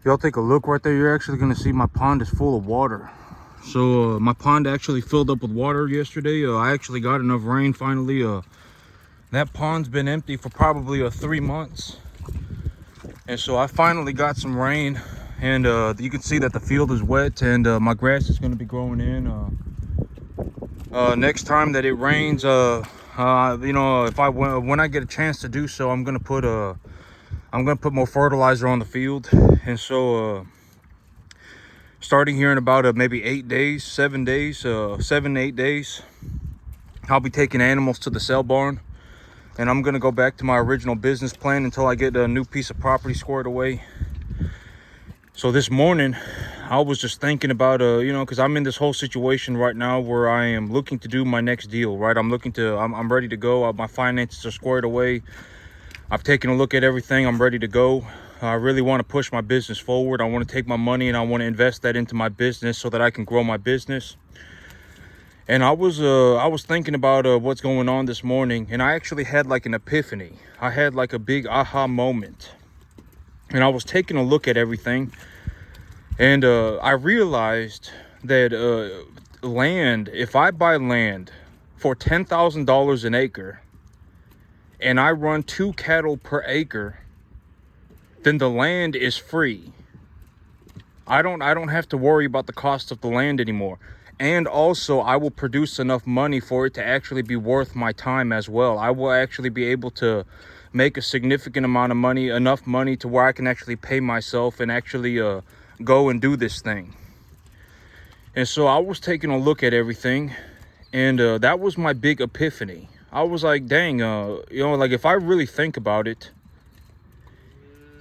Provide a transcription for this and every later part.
Y'all take a look right there. You're actually gonna see my pond is full of water. So my pond actually filled up with water yesterday. I actually got enough rain finally. That pond's been empty for probably 3 months, and so I finally got some rain, and you can see that the field is wet, and my grass is going to be growing in. Next time that it rains, you know, when I get a chance to do so, I'm gonna put more fertilizer on the field. And so starting here in about maybe 8 days, 7 days, 7 8 days, I'll be taking animals to the sale barn, and I'm gonna go back to my original business plan until I get a new piece of property squared away. So this morning I was just thinking about you know, because I'm in this whole situation right now where I am looking to do my next deal, right? I'm ready to go. My finances are squared away. I've taken a look at everything. I'm ready to go. I really want to push my business forward. I want to take my money and I want to invest that into my business so that I can grow my business. And I was thinking about what's going on this morning, and I actually had like an epiphany. I had like a big aha moment. And I was taking a look at everything, and I realized that land, if I buy land for $10,000 an acre and I run 2 cattle per acre, then the land is free. I don't have to worry about the cost of the land anymore. And also I will produce enough money for it to actually be worth my time as well. I will actually be able to make a significant amount of money, enough money to where I can actually pay myself and actually go and do this thing. And so I was taking a look at everything, and that was my big epiphany. I was like, dang, you know, like if I really think about it,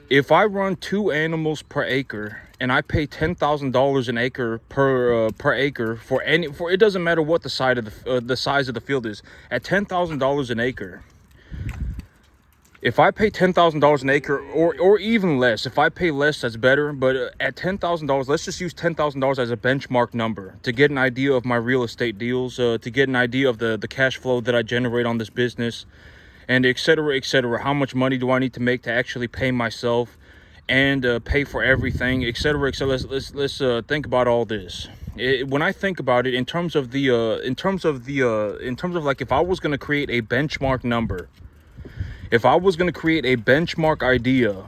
if I run 2 animals per acre and I pay $10,000 an acre per acre for it doesn't matter what the size of the field is, at $10,000 an acre. If I pay $10,000 an acre, or even less, if I pay less, that's better. But at $10,000, let's just use $10,000 as a benchmark number to get an idea of my real estate deals, to get an idea of the cash flow that I generate on this business, and et cetera, et cetera. How much money do I need to make to actually pay myself and pay for everything, et cetera, et cetera. Let's think about all this. When I think about it in terms of like, if I was going to create a benchmark number, if I was going to create a benchmark idea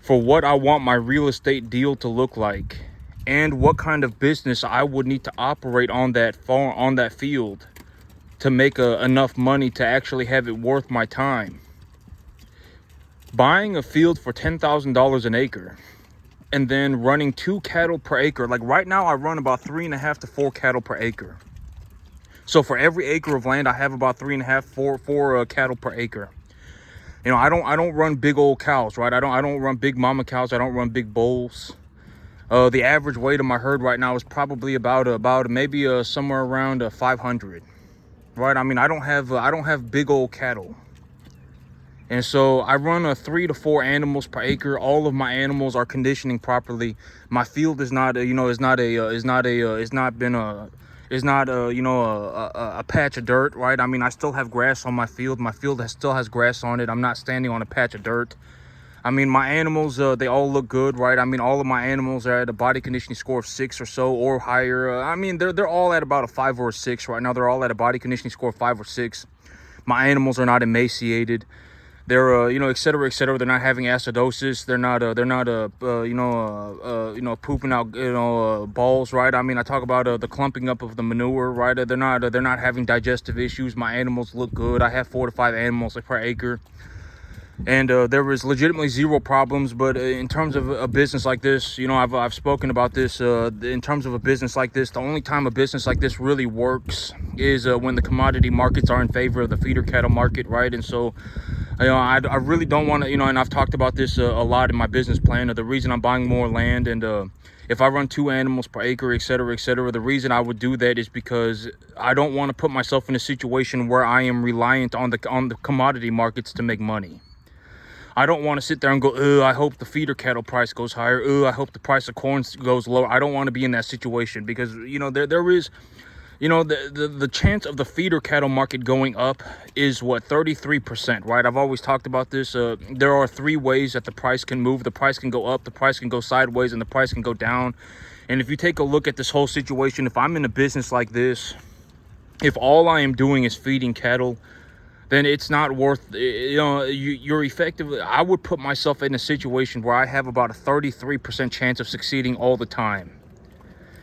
for what I want my real estate deal to look like, and what kind of business I would need to operate on that farm, on that field, to make enough money to actually have it worth my time, buying a field for $10,000 an acre and then running 2 cattle per acre. Like right now I run about 3.5 to 4 cattle per acre. So for every acre of land, I have about 3.5, 4 cattle per acre. You know, I don't run big old cows, right? I don't run big mama cows. I don't run big bulls. The average weight of my herd right now is probably about maybe somewhere around 500, right? I mean, I don't have big old cattle. And so I run 3 to 4 animals per acre. All of my animals are conditioning properly. My field is not, you know, a patch of dirt, right? I mean, I still have grass on my field. My field still has grass on it. I'm not standing on a patch of dirt. I mean, my animals, they all look good, right? I mean, all of my animals are at a body conditioning score of 6 or so, or higher. I mean, they're all at about a 5 or a 6 right now. They're all at a body conditioning score of 5 or 6. My animals are not emaciated. They're you know, et cetera, et cetera. They're not having acidosis. They're not pooping out, you know, balls, right? I mean, I talk about the clumping up of the manure, right? They're not having digestive issues. My animals look good. I have 4 to 5 animals per acre, and there was legitimately 0 problems. But in terms of a business like this, you know, I've spoken about this. In terms of a business like this, the only time a business like this really works is when the commodity markets are in favor of the feeder cattle market, right? And so, you know, I really don't want to, you know, and I've talked about this a lot in my business plan. The reason I'm buying more land, and if I run 2 animals per acre, et cetera, the reason I would do that is because I don't want to put myself in a situation where I am reliant on the commodity markets to make money. I don't want to sit there and go, I hope the feeder cattle price goes higher. I hope the price of corn goes lower. I don't want to be in that situation because, you know, there is, You know, the chance of the feeder cattle market going up is what, 33%, right? I've always talked about this. There are three ways that the price can move. The price can go up, the price can go sideways, and the price can go down. And if you take a look at this whole situation, if I'm in a business like this, if all I am doing is feeding cattle, then it's not worth, you know, you're effectively, I would put myself in a situation where I have about a 33% chance of succeeding all the time.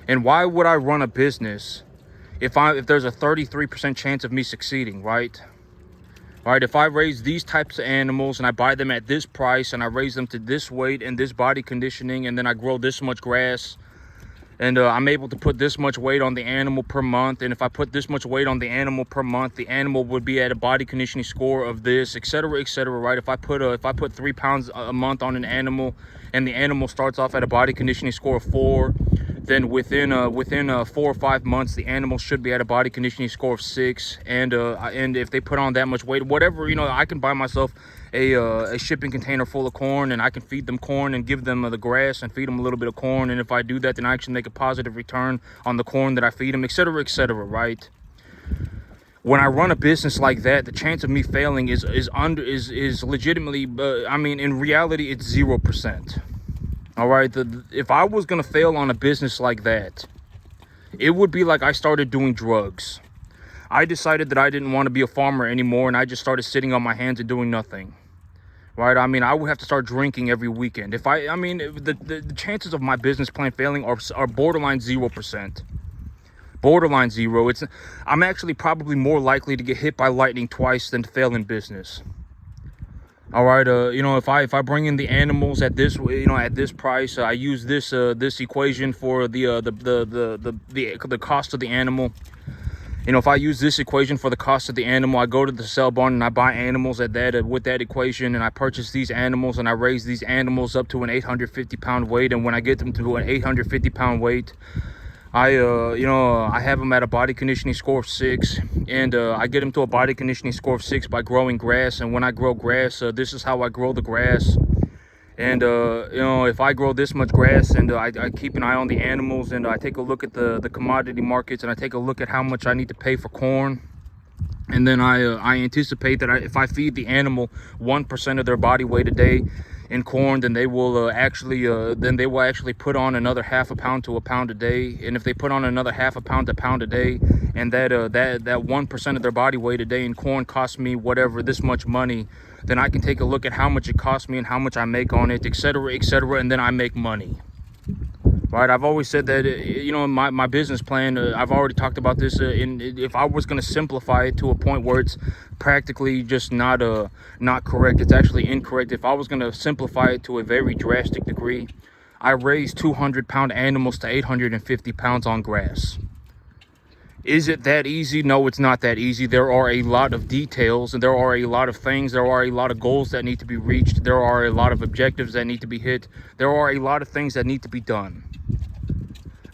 And why would I run a business if there's a 33% chance of me succeeding, right? If I raise these types of animals and I buy them at this price and I raise them to this weight and this body conditioning, and then I grow this much grass, and I'm able to put this much weight on the animal per month, and if I put this much weight on the animal per month, the animal would be at a body conditioning score of this, etc., etc., right? If I put 3 pounds a month on an animal and the animal starts off at a body conditioning score of 4, then within 4 or 5 months, the animal should be at a body conditioning score of 6. And if they put on that much weight, whatever, you know, I can buy myself a shipping container full of corn, and I can feed them corn and give them the grass and feed them a little bit of corn. And if I do that, then I actually make a positive return on the corn that I feed them, etc., etc., right? When I run a business like that, the chance of me failing is legitimately, I mean, in reality, it's 0%. All right, if I was gonna fail on a business like that, it would be like I started doing drugs. I decided that I didn't want to be a farmer anymore, and I just started sitting on my hands and doing nothing. Right? I mean, I would have to start drinking every weekend. The chances of my business plan failing are borderline 0%. Borderline zero. I'm actually probably more likely to get hit by lightning twice than to fail in business. All right, you know, if I bring in the animals at this, you know, at this price, I use this equation for the cost of the animal. You know, if I use this equation for the cost of the animal, I go to the sell barn and I buy animals at that with that equation, and I purchase these animals and I raise these animals up to an 850-pound weight. And when I get them to an 850-pound weight, I have them at a body conditioning score of 6, and I get them to a body conditioning score of 6 by growing grass. And when I grow grass, this is how I grow the grass. And you know, if I grow this much grass, and I keep an eye on the animals, and I take a look at the commodity markets, and I take a look at how much I need to pay for corn, and then I anticipate that if I feed the animal 1% of their body weight a day in corn, then they will actually put on another half a pound to a pound a day. And if they put on another half a pound to a pound a day, and that 1% of their body weight a day in corn costs me whatever, this much money, then I can take a look at how much it costs me and how much I make on it, etc., etc., and then I make money. Right? I've always said that, you know, my business plan, I've already talked about this, if I was going to simplify it to a point where it's practically just not correct, it's actually incorrect. If I was going to simplify it to a very drastic degree, I raise 200-pound animals to 850 pounds on grass. Is it that easy? No, it's not that easy. There are a lot of details, and there are a lot of things. There are a lot of goals that need to be reached. There are a lot of objectives that need to be hit. There are a lot of things that need to be done.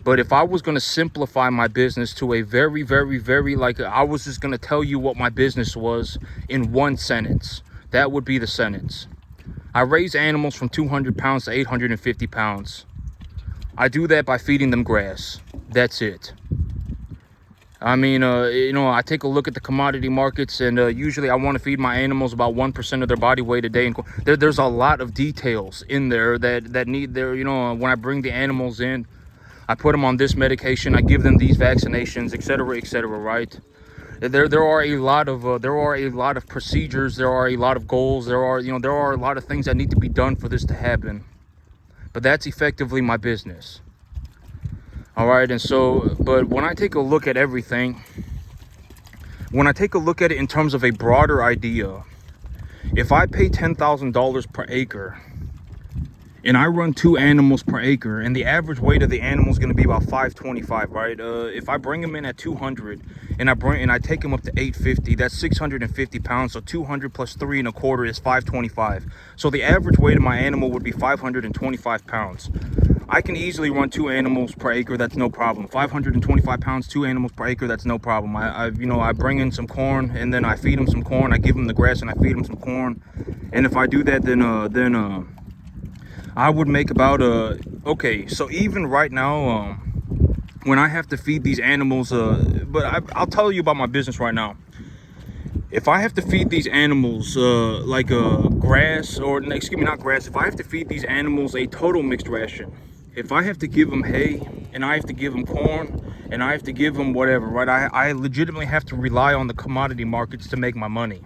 But if I was going to simplify my business to a very, very, very, like, I was just going to tell you what my business was in one sentence, that would be the sentence. I raise animals from 200 pounds to 850 pounds. I do that by feeding them grass. That's it. I mean, you know, I take a look at the commodity markets, and usually I want to feed my animals about 1% of their body weight a day. And there's a lot of details in there that need there. You know, when I bring the animals in, I put them on this medication, I give them these vaccinations, etc., right? There are a lot of procedures, there are a lot of goals, there are a lot of things that need to be done for this to happen. But that's effectively my business. All right, and so, but when I take a look at everything, when I take a look at it in terms of a broader idea, if I pay $10,000 per acre and I run 2 animals per acre, and the average weight of the animal is going to be about 525, right? If I bring them in at 200 and I take them up to 850, that's 650 pounds. So 200 plus 3 1/4 is 525. So the average weight of my animal would be 525 pounds. I can easily run 2 animals per acre. That's no problem. 525 pounds, 2 animals per acre. That's no problem. I bring in some corn, and then I feed them some corn. I give them the grass and I feed them some corn. And if I do that, then I would make about okay. So even right now, when I have to feed these animals, I'll tell you about my business right now. If I have to feed these animals grass, or excuse me, not grass, if I have to feed these animals a total mixed ration, if I have to give them hay and I have to give them corn and I have to give them whatever, right? I legitimately have to rely on the commodity markets to make my money.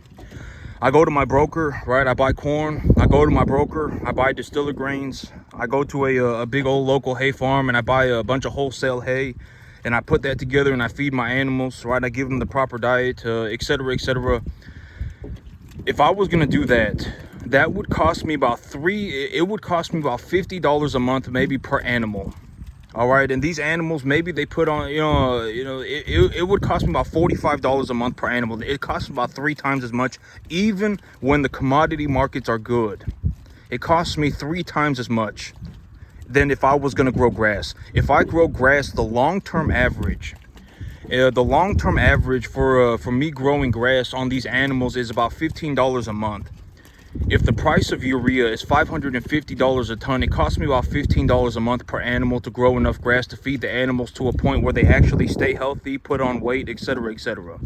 I go to my broker, right? I buy corn. I go to my broker. I buy distiller grains. I go to a big old local hay farm and I buy a bunch of wholesale hay, and I put that together and I feed my animals, right? I give them the proper diet, etc., etc. If I was gonna do that, that would cost me about it would cost me about $50 a month, maybe per animal. All right, and these animals, maybe they put on, it would cost me about $45 a month per animal. It costs about 3 times as much, even when the commodity markets are good. It costs me 3 times as much than if I was going to grow grass. If I grow grass, the long-term average for me growing grass on these animals is about $15 a month. If the price of urea is $550 a ton, it costs me about $15 a month per animal to grow enough grass to feed the animals to a point where they actually stay healthy, put on weight, etc., etc.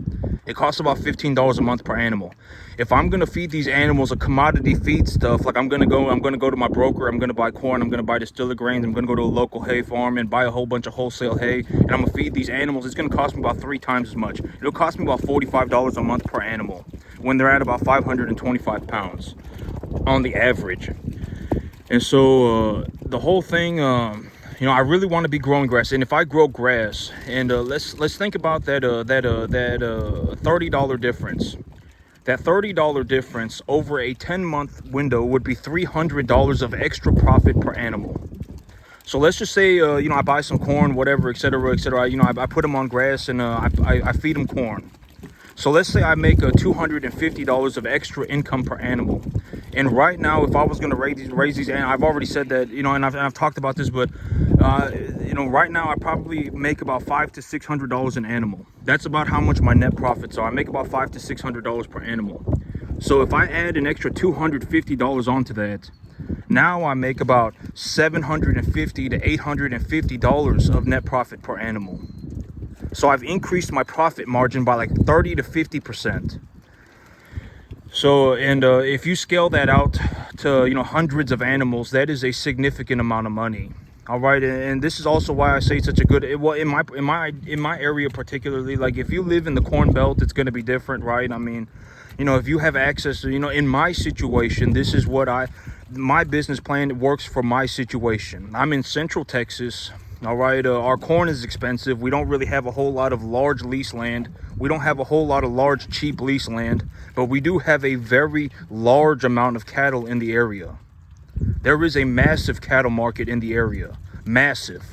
It costs about $15 a month per animal. If I'm gonna feed these animals a commodity feed stuff, like I'm gonna go to my broker, I'm gonna buy corn, I'm gonna buy distiller grains, I'm gonna go to a local hay farm and buy a whole bunch of wholesale hay, and I'm gonna feed these animals, it's gonna cost me about 3 times as much. It'll cost me about $45 a month per animal when they're at about 525 pounds on the average. And so the whole thing, I really want to be growing grass. And if I grow grass, and let's think about that $30 difference. That $30 difference over a 10-month window would be $300 of extra profit per animal. So let's just say, I buy some corn, whatever, etc., etc. I put them on grass and I feed them corn. So let's say I make $250 of extra income per animal. And right now, if I was going to raise these, and I've already said that, and I've talked about this, but right now I probably make about $500 to $600 an animal. That's about how much my net profits are. I make about $500 to $600 per animal. So if I add an extra $250 onto that, now I make about $750 to $850 of net profit per animal. So I've increased my profit margin by like 30 to 50%. So, and if you scale that out to, hundreds of animals, that is a significant amount of money. All right, and this is also why I say it's such a good, well, in my area particularly, like if you live in the Corn Belt, it's going to be different, right? I mean, if you have access to, in my situation, this is what my business plan works for my situation. I'm in Central Texas. All right, our corn is expensive. We don't really have a whole lot of large lease land. We don't have a whole lot of large cheap lease land, but we do have a very large amount of cattle in the area. There is a massive cattle market in the area. Massive.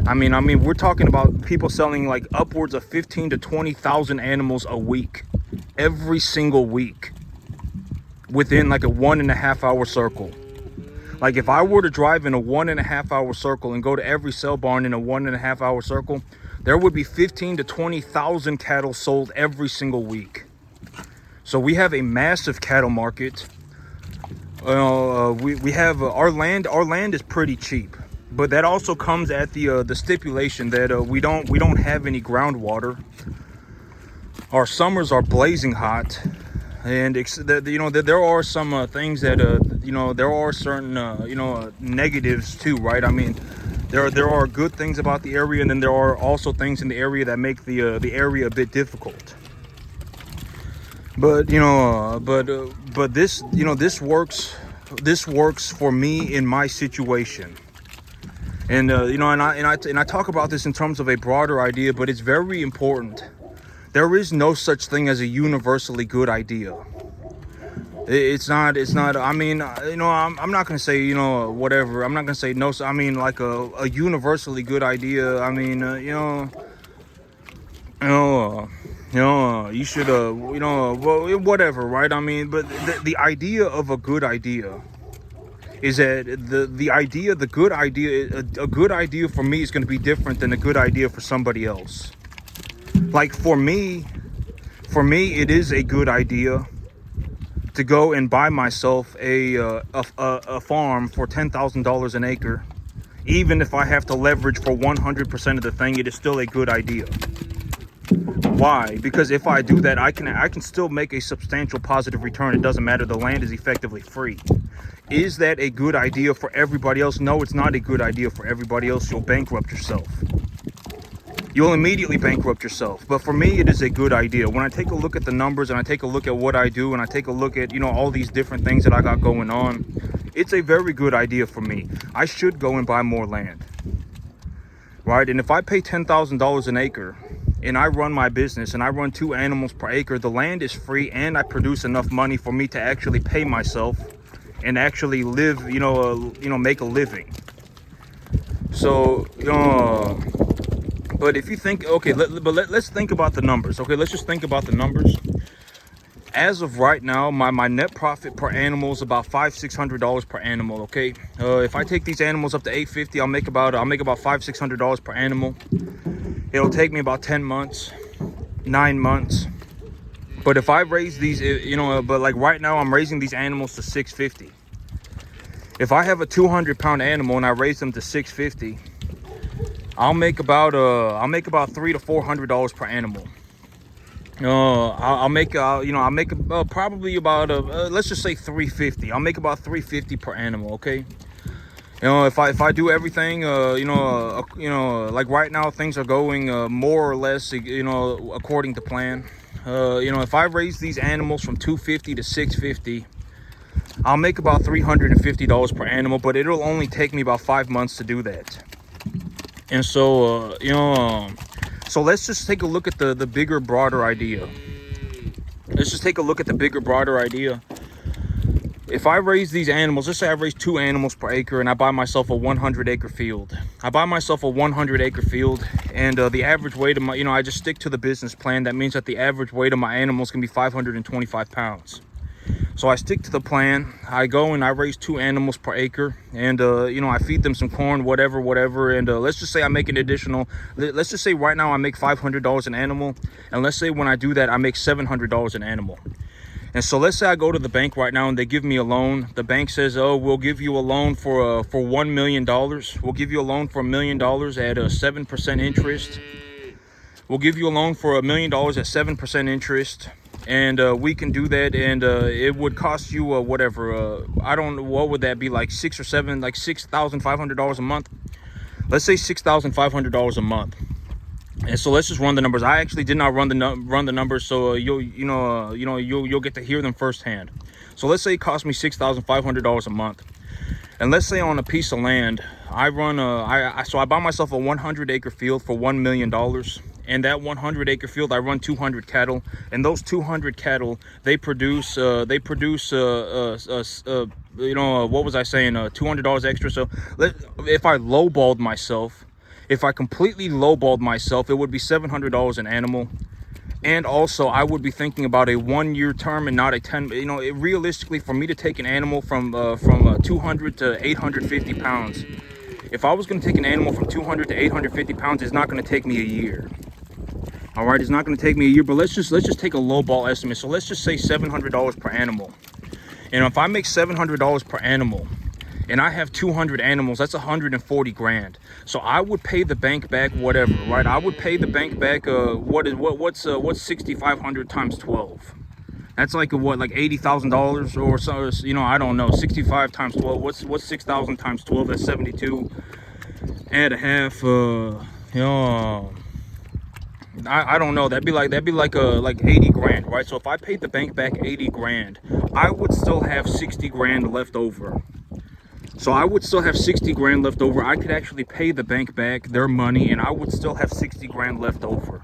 I mean, we're talking about people selling like upwards of 15 to 20,000 animals a week, every single week, within like a 1.5 hour circle. Like if I were to drive in a 1.5 hour circle and go to every sale barn in a 1.5 hour circle, there would be 15 to 20,000 cattle sold every single week. So we have a massive cattle market. We have our land. Our land is pretty cheap, but that also comes at the stipulation that we don't have any groundwater. Our summers are blazing hot. And there are some things that there are certain negatives too, right? I mean, there are good things about the area, and then there are also things in the area that make the area a bit difficult. But this works for me in my situation. And I talk about this in terms of a broader idea, but it's very important. There is no such thing as a universally good idea. It's not, I mean, I'm not going to say, whatever. I'm not going to say no. I mean, like a universally good idea. I mean, you should, well, whatever, right? I mean, but the idea of a good idea is that a good idea for me is going to be different than a good idea for somebody else. Like for me, it is a good idea to go and buy myself a farm for $10,000 an acre Even if I have to leverage for 100% of the thing, it is still a good idea. Why? Because if I do that, I can still make a substantial positive return. It doesn't matter. The land is effectively free. Is that a good idea for everybody else? No, it's not a good idea for everybody else. You'll bankrupt yourself. You'll immediately bankrupt yourself. But for me, it is a good idea. When I take a look at the numbers and I take a look at what I do and I take a look at, you know, all these different things that I got going on, it's a very good idea for me. I should go and buy more land, right? And if I pay $10,000 an acre and I run my business and I run 2 animals per acre, the land is free and I produce enough money for me to actually pay myself and actually live, make a living. So, but if you think, okay, let's think about the numbers. Okay, let's just think about the numbers. As of right now, my net profit per animal is about $500-600 per animal. Okay, if I take these animals up to 850, I'll make about $500-600 per animal. It'll take me about 10 months, 9 months. But if I raise these, but like right now, I'm raising these animals to 650. If I have a 200-pound animal and I raise them to 650, I'll make about $300 to $400 per animal. I'll make probably about let's just say 350. I'll make about 350 per animal. Okay. If I do everything, like right now things are going more or less, according to plan. If I raise these animals from 250 to 650, I'll make about $350 per animal, but it'll only take me about 5 months to do that. And so, so let's just take a look at the bigger, broader idea. Let's just take a look at the bigger, broader idea. If I raise these animals, let's say I raise 2 animals per acre and I buy myself a 100-acre field. I buy myself a 100-acre field, and the average weight of my, I just stick to the business plan. That means that the average weight of my animals can be 525 pounds. So I stick to the plan. I go and I raise 2 animals per acre, and I feed them some corn, whatever. And let's just say I make an additional. Let's just say right now I make $500 an animal, and let's say when I do that I make $700 an animal. And so let's say I go to the bank right now and they give me a loan. The bank says, "Oh, we'll give you a loan for $1 million. We'll give you a loan for $1 million at 7% interest. We'll give you a loan for $1 million at 7% interest." And we can do that, and it would cost you whatever. I don't know, what would that be, like $6,500 a month? Let's say $6,500 a month. And so let's just run the numbers. I actually did not run the numbers, so you'll get to hear them firsthand. So let's say it cost me $6,500 a month, and let's say on a piece of land I run so I buy myself a 100-acre field for $1 million. And that 100-acre field, I run 200 cattle, and those 200 cattle, they produce what was I saying? $200 extra. So if I lowballed myself, if I completely lowballed myself, it would be $700 an animal. And also, I would be thinking about a 1-year term and not a 10. Realistically, for me to take an animal from 200 to 850 pounds, if I was going to take an animal from 200 to 850 pounds, it's not going to take me a year. All right, it's not going to take me a year, but let's just take a low ball estimate. So let's just say $700 per animal. And if I make $700 per animal and I have 200 animals, that's 140 grand. So I would pay the bank back whatever, right? I would pay the bank back what's 6,500 times 12? That's like like $80,000 or so, I don't know. 65 times 12. What's 6,000 times 12? That's 72 and a half. I don't know. That'd be like 80 grand, right? So if I paid the bank back 80 grand, I would still have 60 grand left over. So I would still have 60 grand left over. I could actually pay the bank back their money, and I would still have 60 grand left over.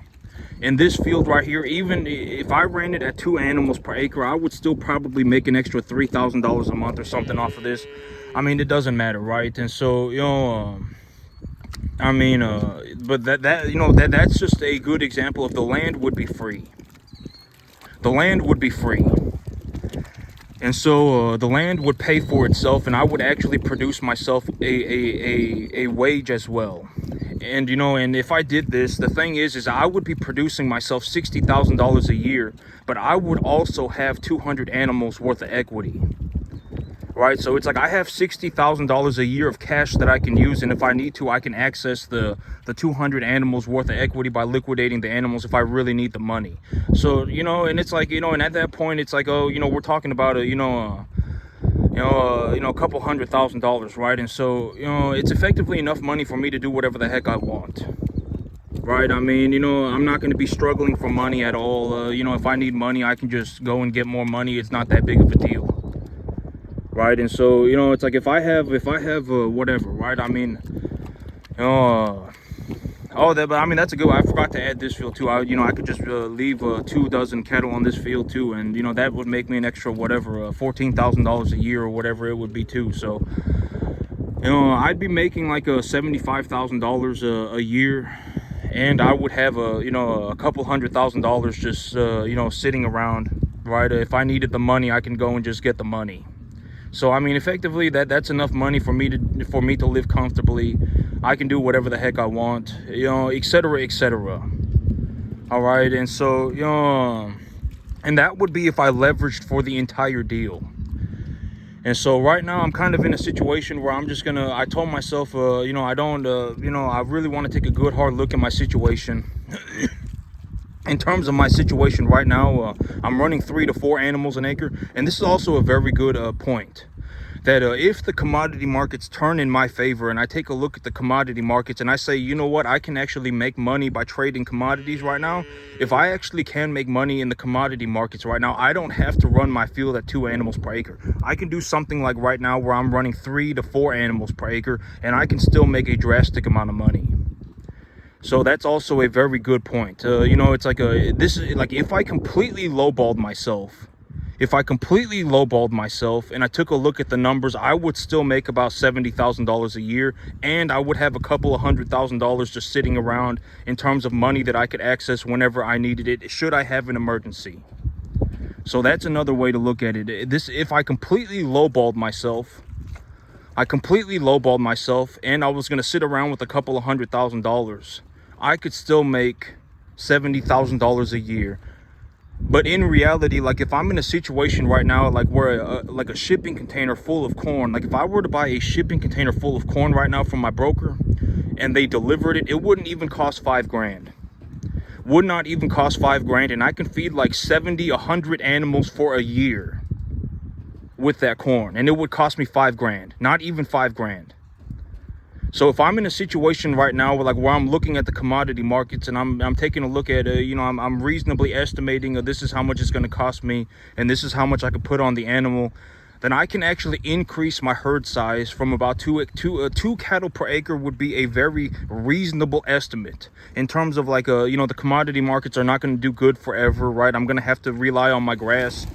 In this field right here, even if I ran it at 2 animals per acre, I would still probably make an extra $3,000 a month or something off of this. I mean, it doesn't matter, right? And so, but that's just a good example of the land would be free. The land would be free. And so the land would pay for itself, and I would actually produce myself a wage as well. And and if I did this, the thing is I would be producing myself $60,000 a year, but I would also have 200 animals worth of equity. right? So it's like I have $60,000 a year of cash that I can use, and if I need to, I can access the 200 animals worth of equity by liquidating the animals if I really need the money. So, you know, and it's like, you know, and at that point it's like, oh, you know, we're talking about a couple $100,000, right? And so, you know, it's effectively enough money for me to do whatever the heck I want, right? I mean, you know, I'm not going to be struggling for money at all. You know, if I need money, I can just go and get more money. It's not that big of a deal, right? And so, you know, it's like if I have whatever, right? I mean, but I mean, that's a good one. I forgot to add this field too. I could just leave 2 dozen cattle on this field too, and you know, that would make me an extra whatever, $14,000 a year or whatever it would be too. So, you know, I'd be making like $75,000 a year, and I would have a couple $100,000 just you know, sitting around, right? If I needed the money, I can go and just get the money. So I mean, effectively, that's enough money for me to live comfortably. I can do whatever the heck I want, you know, etc., etc. All right, and so, you know, and that would be if I leveraged for the entire deal. And so right now I'm kind of in a situation where I'm just gonna, I told myself, you know, I really want to take a good hard look at my situation. In terms of my situation right now, I'm running 3 to 4 animals an acre, and this is also a very good point. That if the commodity markets turn in my favor, and I take a look at the commodity markets and I say, you know what, I can actually make money by trading commodities right now. If I actually can make money in the commodity markets right now, I don't have to run my field at 2 animals per acre. I can do something like right now where I'm running 3 to 4 animals per acre, and I can still make a drastic amount of money. So that's also a very good point. You know, it's like if I completely lowballed myself, and I took a look at the numbers, I would still make about $70,000 a year, and I would have a couple of $100,000 just sitting around in terms of money that I could access whenever I needed it, should I have an emergency. So that's another way to look at it. If I completely lowballed myself, and I was going to sit around with a couple of $100,000, I could still make $70,000 a year. But in reality, like if I'm in a situation right now, like where like a shipping container full of corn, like if I were to buy a shipping container full of corn right now from my broker and they delivered it, it wouldn't even cost $5,000. Would not even cost $5,000, and I can feed like 70, 100 animals for a year with that corn, and it would cost me $5,000, not even $5,000. So if I'm in a situation right now where I'm looking at the commodity markets and I'm taking a look at you know, I'm reasonably estimating this is how much it's going to cost me, and this is how much I could put on the animal, then I can actually increase my herd size from about 2 cattle per acre would be a very reasonable estimate. In terms of like you know, the commodity markets are not going to do good forever, right? I'm going to have to rely on my grass.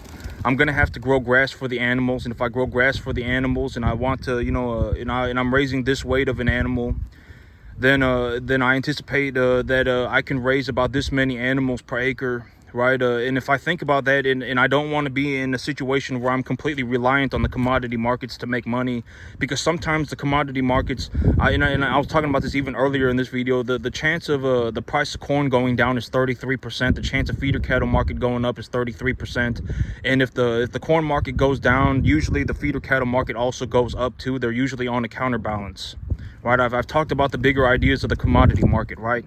I'm gonna have to grow grass for the animals, and if I grow grass for the animals and I want to, you know, and I'm raising this weight of an animal, then I anticipate that I can raise about this many animals per acre, right? And if I think about that, and I don't want to be in a situation where I'm completely reliant on the commodity markets to make money, because sometimes the commodity markets, and I was talking about this even earlier in this video, the chance of the price of corn going down is 33%. The chance of feeder cattle market going up is 33%. And if the corn market goes down, usually the feeder cattle market also goes up too. They're usually on a counterbalance, right? I've talked about the bigger ideas of the commodity market, right?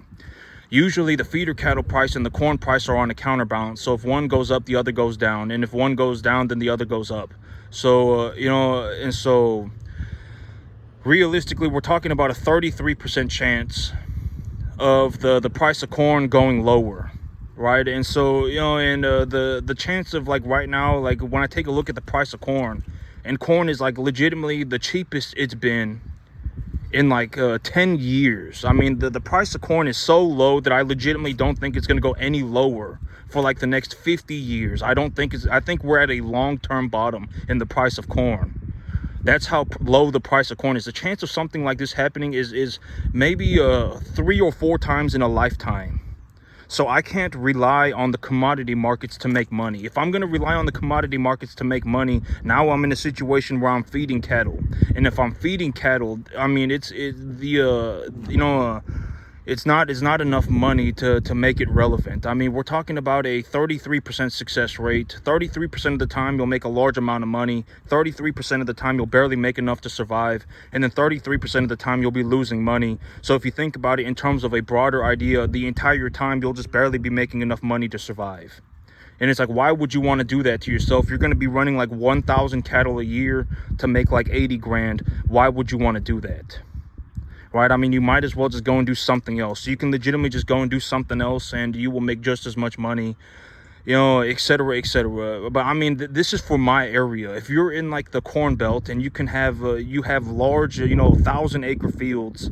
Usually the feeder cattle price and the corn price are on a counterbalance. So if one goes up, the other goes down. And if one goes down, then the other goes up. So, you know, and so realistically, we're talking about a 33% chance of the price of corn going lower, right? And so, you know, and the chance of like right now, like when I take a look at the price of corn, and corn is like legitimately the cheapest it's been in like 10 years. I mean, the price of corn is so low that I legitimately don't think it's going to go any lower for like the next 50 years. I think we're at a long-term bottom in the price of corn. That's how low the price of corn is. The chance of something like this happening is maybe 3 or 4 times in a lifetime. So I can't rely on the commodity markets to make money. If I'm going to rely on the commodity markets to make money, now I'm in a situation where I'm feeding cattle. And if I'm feeding cattle, I mean, it's not enough money to make it relevant. I mean, we're talking about a 33% success rate. 33% of the time you'll make a large amount of money, 33% of the time you'll barely make enough to survive, and then 33% of the time you'll be losing money. So if you think about it in terms of a broader idea, the entire time you'll just barely be making enough money to survive. And it's like, why would you want to do that to yourself? You're going to be running like 1,000 cattle a year to make like 80 grand. Why would you want to do that? Right? I mean, you might as well just go and do something else. You can legitimately just go and do something else and you will make just as much money, you know, etc., etc. But I mean, this is for my area. If you're in like the Corn Belt and you can have you have large, 1,000-acre fields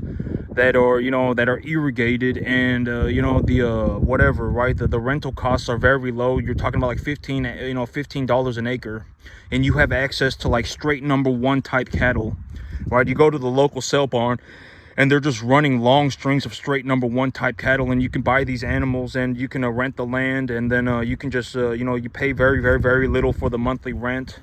that are, that are irrigated, and the whatever, right, the rental costs are very low. You're talking about like $15 an acre, and you have access to like straight number one type cattle, right? You go to the local sale barn and they're just running long strings of straight number one type cattle, and you can buy these animals and you can rent the land, and then you can just you pay very, very, very little for the monthly rent,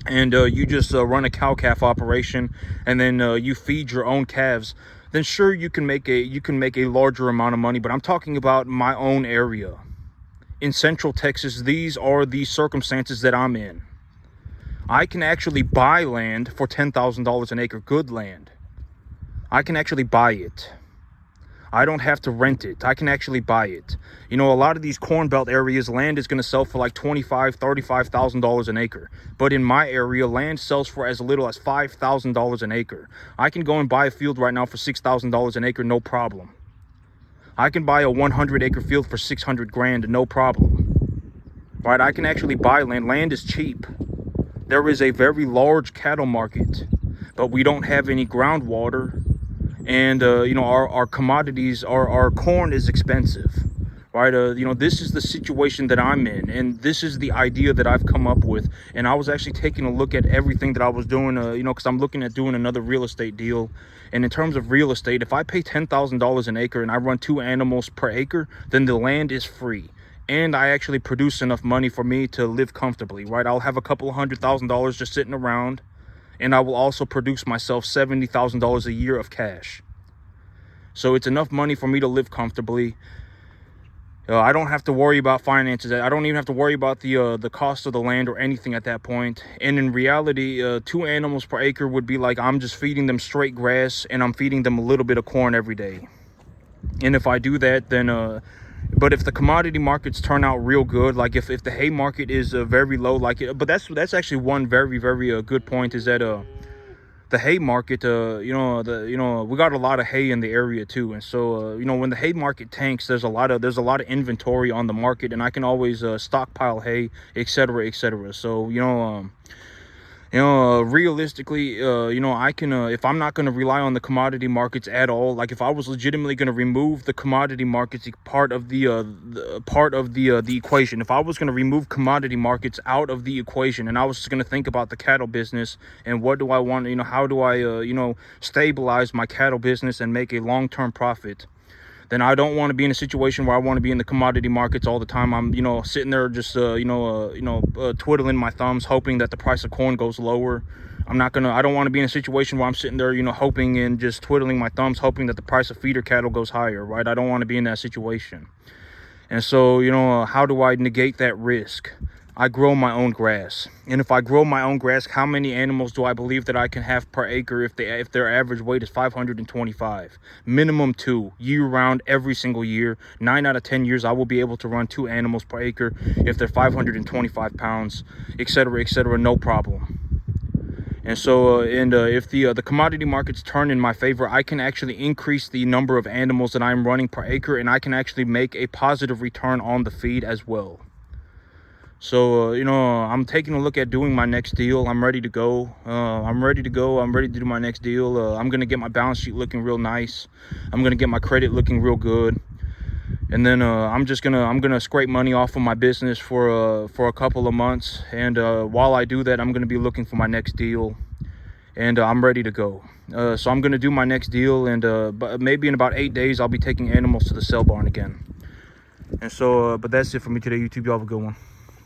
and you just run a cow calf operation, and then you feed your own calves. Then sure, you can make a larger amount of money. But I'm talking about my own area in Central Texas. These are the circumstances that I'm in. I can actually buy land for $10,000 an acre, good land. I can actually buy it. I don't have to rent it. I can actually buy it. A lot of these Corn Belt areas, land is going to sell for like $25,000, $35,000 an acre. But in my area, land sells for as little as $5,000 an acre. I can go and buy a field right now for $6,000 an acre, no problem. I can buy a 100-acre field for 600 grand, no problem. Right? I can actually buy land. Land is cheap. There is a very large cattle market, but we don't have any groundwater. And our commodities, our corn is expensive, right? This is the situation that I'm in, and this is the idea that I've come up with. And I was actually taking a look at everything that I was doing, because I'm looking at doing another real estate deal. And in terms of real estate, if I pay $10,000 an acre and I run 2 animals per acre, then the land is free, and I actually produce enough money for me to live comfortably, right? I'll have a couple of $100,000 just sitting around, and I will also produce myself $70,000 a year of cash. So it's enough money for me to live comfortably. I don't have to worry about finances. I don't even have to worry about the cost of the land or anything at that point. And in reality, 2 animals per acre would be like I'm just feeding them straight grass, and I'm feeding them a little bit of corn every day. And if I do that, then but if the commodity markets turn out real good, like if the hay market is very low, but that's actually one very, very good point, is that the hay market, we got a lot of hay in the area too. And so when the hay market tanks, there's a lot of inventory on the market, and I can always stockpile hay, etc., etc. So realistically, I can, if I'm not going to rely on the commodity markets at all, like if I was legitimately going to remove the commodity markets part of the equation, if I was going to remove commodity markets out of the equation, and I was just going to think about the cattle business and what do I want, how do I, stabilize my cattle business and make a long-term profit, then I don't want to be in a situation where I want to be in the commodity markets all the time. I'm, sitting there just, twiddling my thumbs, hoping that the price of corn goes lower. I don't want to be in a situation where I'm sitting there, hoping and just twiddling my thumbs, hoping that the price of feeder cattle goes higher, right? I don't want to be in that situation. And so, how do I negate that risk? I grow my own grass. And if I grow my own grass, how many animals do I believe that I can have per acre if their average weight is 525? Minimum 2, year-round, every single year. 9 out of 10 years, I will be able to run 2 animals per acre if they're 525 pounds, etc., no problem. And so, if the commodity markets turn in my favor, I can actually increase the number of animals that I'm running per acre, and I can actually make a positive return on the feed as well. So, I'm taking a look at doing my next deal. I'm ready to go. I'm ready to do my next deal. I'm going to get my balance sheet looking real nice. I'm going to get my credit looking real good. And then I'm going to scrape money off of my business for a couple of months. And while I do that, I'm going to be looking for my next deal. And I'm ready to go. So I'm going to do my next deal. And but maybe in about 8 days, I'll be taking animals to the sale barn again. And so, but that's it for me today, YouTube. Y'all have a good one.